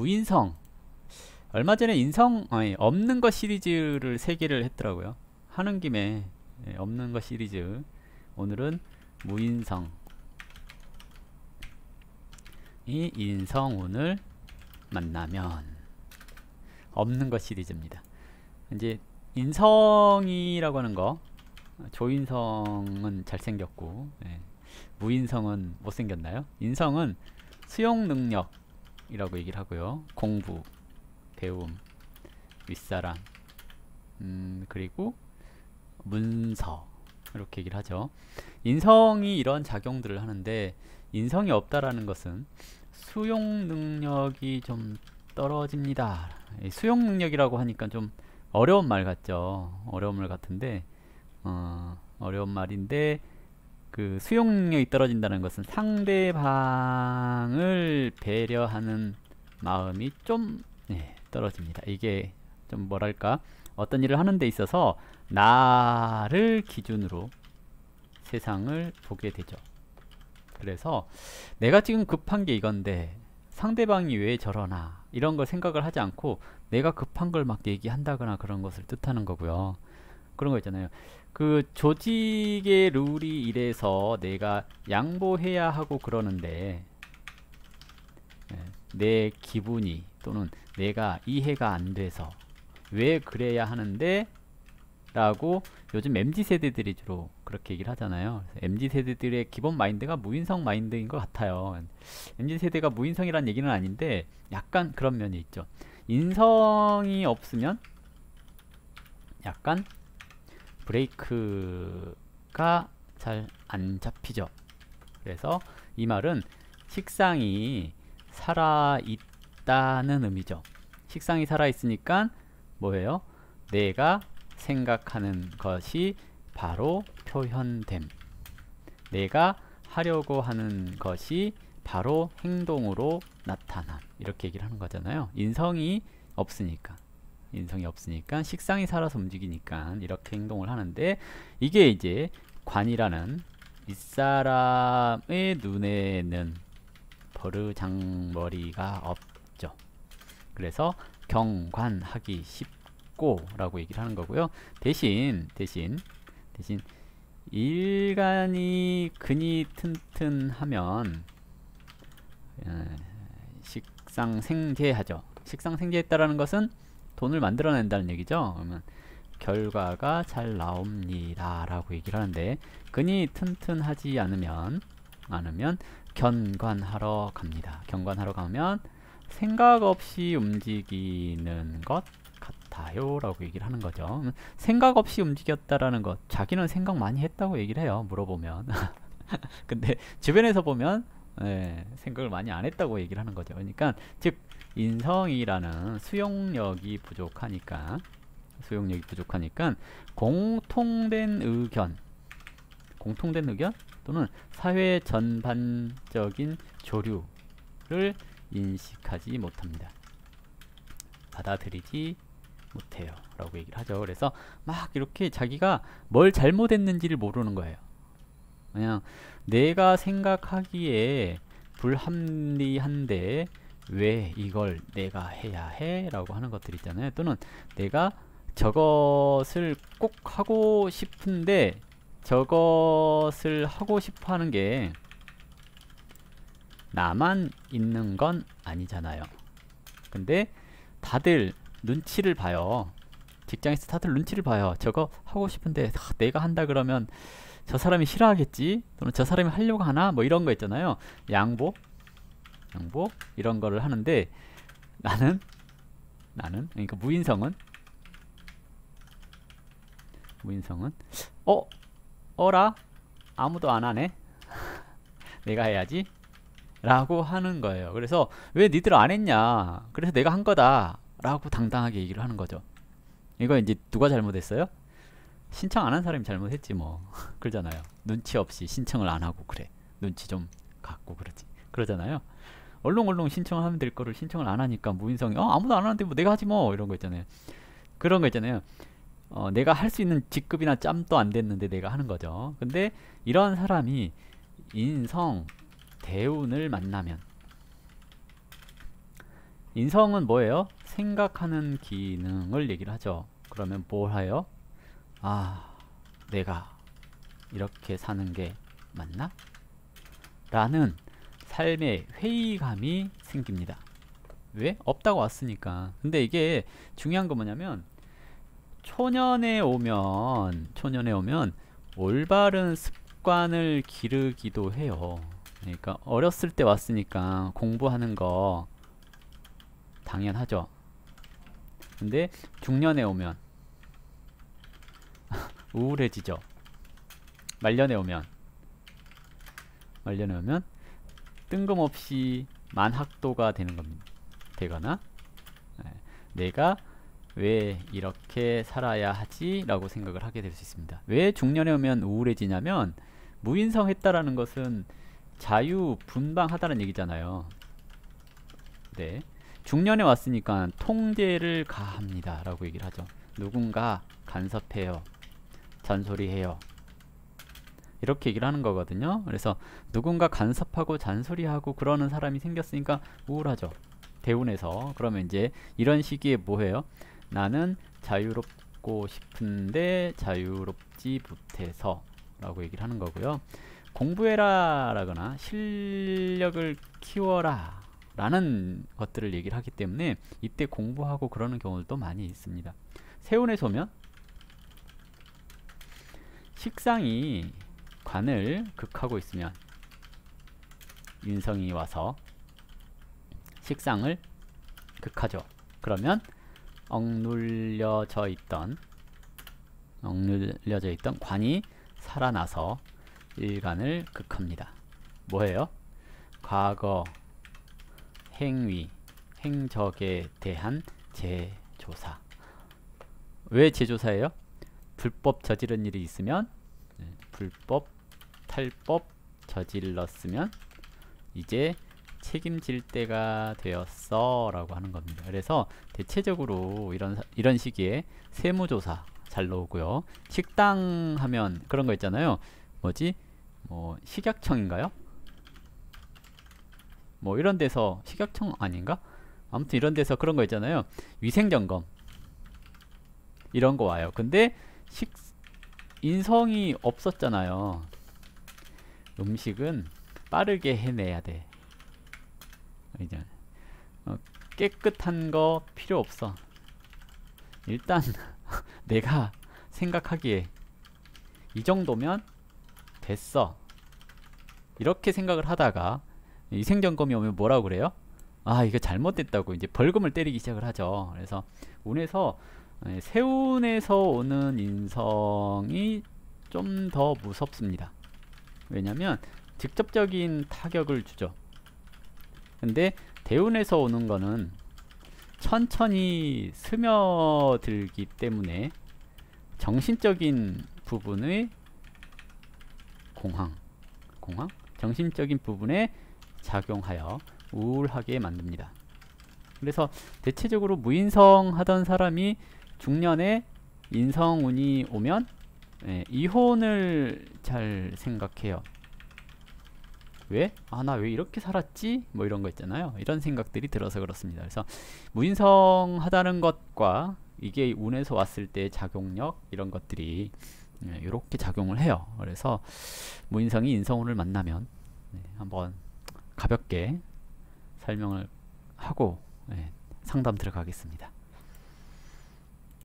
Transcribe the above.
무인성. 얼마 전에 없는 것 시리즈를 3개를 했더라고요. 하는 김에 없는 것 시리즈. 오늘은 무인성. 이 인성운을 만나면 없는 것 시리즈입니다. 이제 인성이라고 하는 거, 조인성은 잘생겼고 무인성은 못생겼나요? 인성은 수용 능력이라고 얘기를 하고요. 공부, 배움, 윗사람, 그리고 문서, 이렇게 얘기를 하죠. 인성이 이런 작용들을 하는데, 인성이 없다라는 것은 수용 능력이 좀 떨어집니다. 수용 능력이라고 하니까 좀 어려운 말 같죠. 어려운 말 같은데 어려운 말인데, 그 수용 능력이 떨어진다는 것은 상대방을 배려하는 마음이 좀 떨어집니다. 이게 좀 뭐랄까, 어떤 일을 하는 데 있어서 나를 기준으로 세상을 보게 되죠. 그래서 내가 지금 급한 게 이건데 상대방이 왜 저러나 이런 걸 생각을 하지 않고 내가 급한 걸 막 얘기한다거나 그런 것을 뜻하는 거고요. 그런 거 있잖아요. 그 조직의 룰이 이래서 내가 양보해야 하고 그러는데 내 기분이 또는 내가 이해가 안 돼서 왜 그래야 하는데 라고 요즘 MZ세대들이 주로 그렇게 얘기를 하잖아요. MZ세대들의 기본 마인드가 무인성 마인드인 것 같아요. MZ세대가 무인성이란 얘기는 아닌데 약간 그런 면이 있죠. 인성이 없으면 약간 브레이크가 잘 안 잡히죠. 그래서 이 말은 식상이 살아있다는 의미죠. 식상이 살아있으니까 뭐예요? 내가 생각하는 것이 바로 표현됨, 내가 하려고 하는 것이 바로 행동으로 나타남, 이렇게 얘기를 하는 거잖아요. 인성이 없으니까 식상이 살아서 움직이니까 이렇게 행동을 하는데, 이게 이제 관이라는 윗사람의 눈에는 버르장머리가 없죠. 그래서 경관하기 쉽고 라고 얘기를 하는 거고요. 대신 일간이 근이 튼튼하면 식상생재하죠. 식상생재했다라는 것은 돈을 만들어낸다는 얘기죠. 그러면 결과가 잘 나옵니다 라고 얘기를 하는데, 근이 튼튼하지 않으면 견관하러 갑니다. 견관하러 가면 생각 없이 움직이는 것 같아요 라고 얘기를 하는 거죠. 생각 없이 움직였다라는 것, 자기는 생각 많이 했다고 얘기를 해요, 물어보면. 근데 주변에서 보면 생각을 많이 안 했다고 얘기를 하는 거죠. 그러니까 즉 인성이라는 수용력이 부족하니까 공통된 의견 또는 사회 전반적인 조류를 인식하지 못합니다. 받아들이지 못해요 라고 얘기를 하죠. 그래서 막 이렇게 자기가 뭘 잘못했는지를 모르는 거예요. 그냥 내가 생각하기에 불합리한데 왜 이걸 내가 해야 해? 라고 하는 것들 있잖아요. 또는 내가 저것을 꼭 하고 싶은데 저것을 하고 싶어 하는 게 나만 있는 건 아니잖아요. 근데 다들 눈치를 봐요. 직장에서 다들 눈치를 봐요. 저거 하고 싶은데 내가 한다 그러면 저 사람이 싫어하겠지? 또는 저 사람이 하려고 하나? 뭐 이런 거 있잖아요. 양보 이런 거를 하는데, 나는 그러니까 무인성은 어라? 아무도 안 하네? 내가 해야지? 라고 하는 거예요. 그래서 왜 니들 안 했냐? 그래서 내가 한 거다 라고 당당하게 얘기를 하는 거죠. 이거 이제 누가 잘못했어요? 신청 안 한 사람이 잘못했지 뭐. 그러잖아요. 눈치 없이 신청을 안 하고 그래. 눈치 좀 갖고 그러잖아요. 얼렁얼렁 신청을 하면 될 거를 신청을 안 하니까 무인성이 아무도 안 하는데 뭐 내가 하지 뭐, 이런 거 있잖아요. 그런 거 있잖아요. 내가 할 수 있는 직급이나 짬도 안 됐는데 내가 하는 거죠. 근데 이런 사람이 인성 대운을 만나면 인성은 뭐예요? 생각하는 기능을 얘기를 하죠. 그러면 뭘 해요? 아, 내가 이렇게 사는 게 맞나? 라는 삶의 회의감이 생깁니다. 왜? 없다고 왔으니까. 근데 이게 중요한 건 뭐냐면 초년에 오면 올바른 습관을 기르기도 해요. 그러니까 어렸을 때 왔으니까 공부하는 거 당연하죠. 근데 중년에 오면 우울해지죠. 말년에 오면 뜬금없이 만학도가 되는 겁니다. 되거나 내가 왜 이렇게 살아야 하지? 라고 생각을 하게 될 수 있습니다. 왜 중년에 오면 우울해지냐면 무인성했다라는 것은 자유분방하다는 얘기잖아요. 네. 중년에 왔으니까 통제를 가합니다 라고 얘기를 하죠. 누군가 간섭해요. 잔소리해요. 이렇게 얘기를 하는 거거든요. 그래서 누군가 간섭하고 잔소리하고 그러는 사람이 생겼으니까 우울하죠. 대운에서. 그러면 이제 이런 시기에 뭐해요? 나는 자유롭고 싶은데 자유롭지 못해서 라고 얘기를 하는 거고요. 공부해라 라거나 실력을 키워라 라는 것들을 얘기를 하기 때문에 이때 공부하고 그러는 경우도 많이 있습니다. 세운에서 오면 식상이 관을 극하고 있으면 인성이 와서 식상을 극하죠. 그러면 억눌려져 있던 관이 살아나서 일간을 극합니다. 뭐예요? 과거, 행위, 행적에 대한 재조사. 왜 재조사예요? 불법 저지른 일이 있으면 불법, 탈법 저질렀으면 이제 책임질 때가 되었어 라고 하는 겁니다. 그래서 대체적으로 이런 시기에 세무조사 잘 나오고요. 식당 하면 그런 거 있잖아요. 뭐지? 뭐 식약청인가요? 뭐 이런 데서 식약청 아닌가? 아무튼 이런 데서 그런 거 있잖아요. 위생점검 이런 거 와요. 근데 인성이 없었잖아요. 음식은 빠르게 해내야 돼. 이제 깨끗한 거 필요 없어. 일단 내가 생각하기에 이 정도면 됐어. 이렇게 생각을 하다가 위생점검이 오면 뭐라고 그래요? 아, 이거 잘못됐다고 이제 벌금을 때리기 시작을 하죠. 그래서 운에서 세운에서 오는 인성이 좀 더 무섭습니다. 왜냐면 직접적인 타격을 주죠. 근데 대운에서 오는 거는 천천히 스며들기 때문에 정신적인 부분의 공황, 정신적인 부분에 작용하여 우울하게 만듭니다. 그래서 대체적으로 무인성 하던 사람이 중년에 인성운이 오면 이혼을 잘 생각해요. 왜? 아, 나 왜 이렇게 살았지? 뭐 이런 거 있잖아요. 이런 생각들이 들어서 그렇습니다. 그래서 무인성 하다는 것과 이게 운에서 왔을 때 작용력 이런 것들이 이렇게 작용을 해요. 그래서 무인성이 인성운을 만나면 한번 가볍게 설명을 하고 상담 들어가겠습니다.